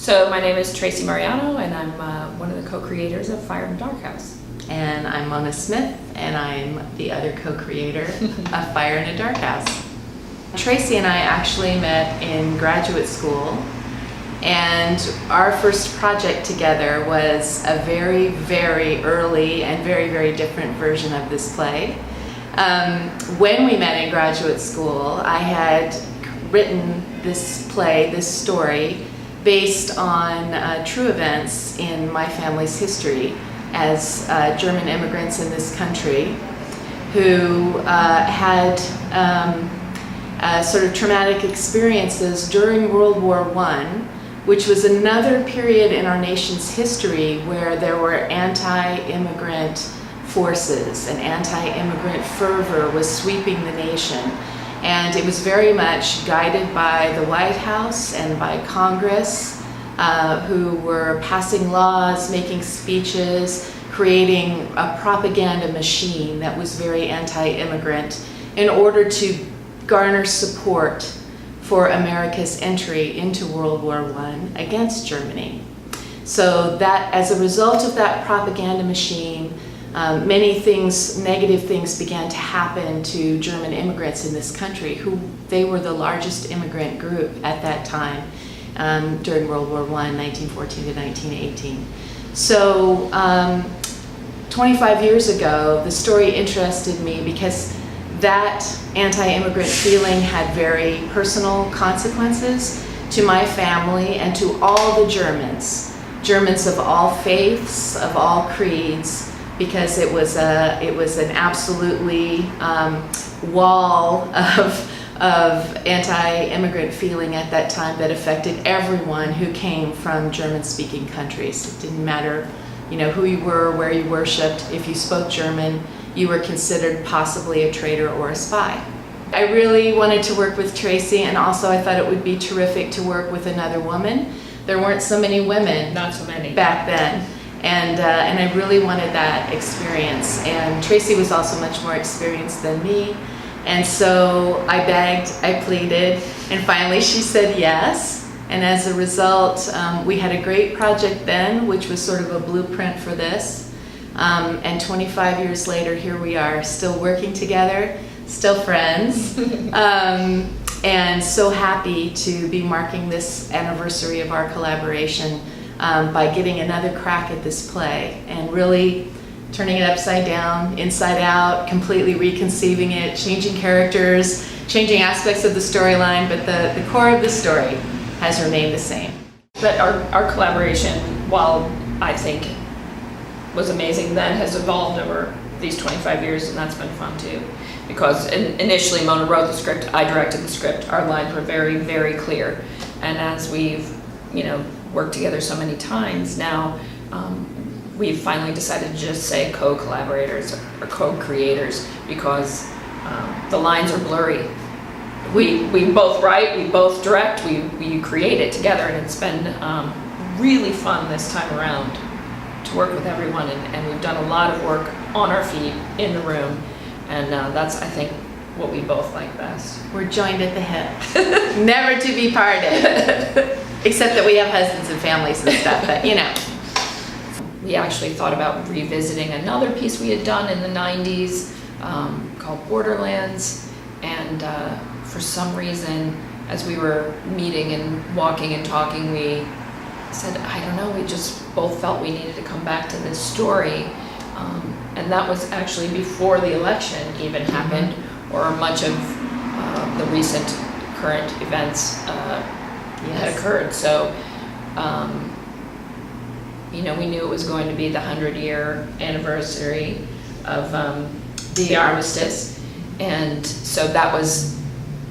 So my name is Traci Mariano, and I'm one of the co-creators of Fire in the Dark House. And I'm Mona Smith, and I'm the other co-creator of Fire in a Dark House. Traci and I actually met in graduate school, and our first project together was a very, very early and very, very different version of this play. When we met in graduate school, I had written this play, this story, based on true events in my family's history as German immigrants in this country who had sort of traumatic experiences during World War I, which was another period in our nation's history where there were anti-immigrant forces and anti-immigrant fervor was sweeping the nation. And it was very much guided by the White House and by Congress, who were passing laws, making speeches, creating a propaganda machine that was very anti-immigrant in order to garner support for America's entry into World War I against Germany. So that, as a result of that propaganda machine, many things, negative things began to happen to German immigrants in this country, who they were the largest immigrant group at that time during World War I, 1914 to 1918. So 25 years ago, the story interested me because that anti-immigrant feeling had very personal consequences to my family and to all the Germans of all faiths, of all creeds, because it was an absolutely wall of anti-immigrant feeling at that time that affected everyone who came from German-speaking countries. It didn't matter, who you were, where you worshipped. If you spoke German, you were considered possibly a traitor or a spy. I really wanted to work with Traci, and also I thought it would be terrific to work with another woman. There weren't so many women, Not so many, back then. And I really wanted that experience. And Traci was also much more experienced than me. And so I begged, I pleaded, and finally she said yes. And as a result, we had a great project then, which was sort of a blueprint for this. And 25 years later, here we are, still working together, still friends. And so happy to be marking this anniversary of our collaboration by getting another crack at this play and really turning it upside down, inside out, completely reconceiving it, changing characters, changing aspects of the storyline, but the core of the story has remained the same. But our collaboration, while I think was amazing then, has evolved over these 25 years, and that's been fun too. Because initially Mona wrote the script, I directed the script, our lines were very, very clear. And as we've, worked together so many times now, we've finally decided to just say co-collaborators or co-creators because the lines are blurry. We both write, we both direct, we create it together, and it's been really fun this time around to work with everyone, and we've done a lot of work on our feet in the room, and that's, I think, what we both like best. We're joined at the hip, never to be parted, except that we have husbands and families and stuff, but We actually thought about revisiting another piece we had done in the 90s called Borderlands, and for some reason, as we were meeting and walking and talking, we said, I don't know, we just both felt we needed to come back to this story. And that was actually before the election even happened, or much of the recent current events had occurred. So, we knew it was going to be the 100-year anniversary of the armistice. And so that was,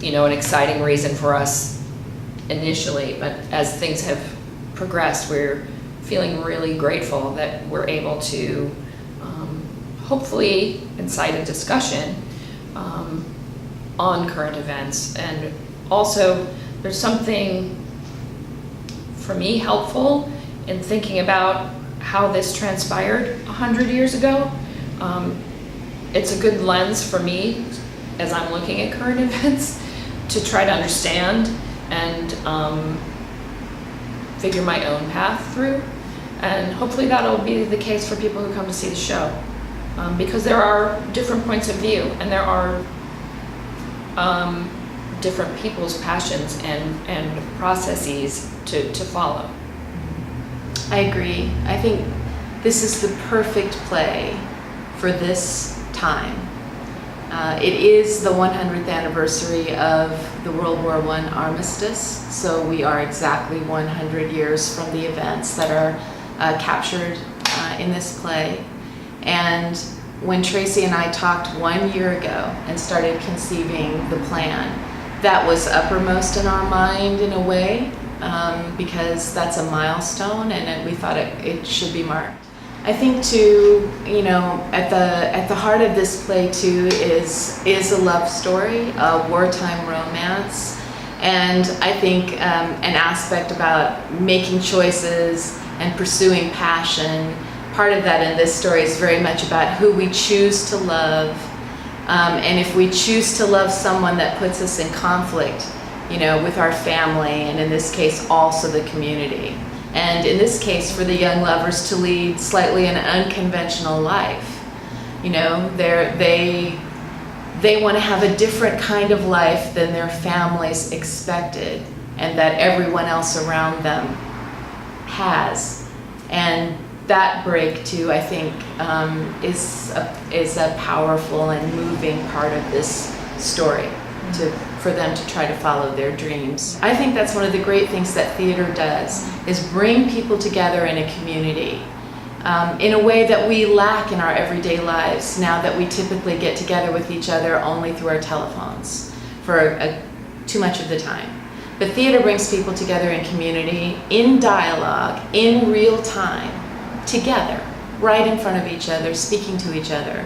an exciting reason for us initially. But as things have progressed, we're feeling really grateful that we're able to hopefully incite a discussion on current events. And also, there's something, for me, helpful in thinking about how this transpired 100 years ago. It's a good lens for me as I'm looking at current events to try to understand and figure my own path through. And hopefully that'll be the case for people who come to see the show. Because there are different points of view, and there are different people's passions and processes to follow. I agree. I think this is the perfect play for this time. It is the 100th anniversary of the World War I armistice, so we are exactly 100 years from the events that are captured in this play. And when Traci and I talked 1 year ago and started conceiving the plan, that was uppermost in our mind in a way, because that's a milestone, and we thought it should be marked. I think too, at the heart of this play too is a love story, a wartime romance, and I think an aspect about making choices and pursuing passion. Part of that in this story is very much about who we choose to love, and if we choose to love someone that puts us in conflict, with our family, and in this case also the community. And in this case, for the young lovers to lead slightly an unconventional life. They want to have a different kind of life than their families expected and that everyone else around them has. And that break too, I think, is a powerful and moving part of this story for them to try to follow their dreams. I think that's one of the great things that theater does, is bring people together in a community in a way that we lack in our everyday lives now that we typically get together with each other only through our telephones for too much of the time. But theater brings people together in community, in dialogue, in real time, together, right in front of each other, speaking to each other.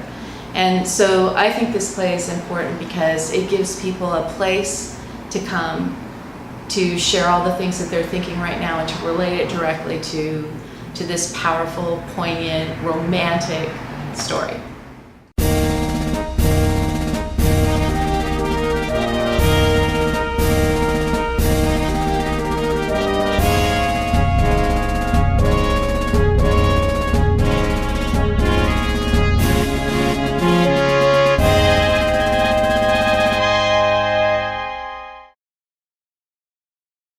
And so I think this play is important because it gives people a place to come to share all the things that they're thinking right now and to relate it directly to this powerful, poignant, romantic story.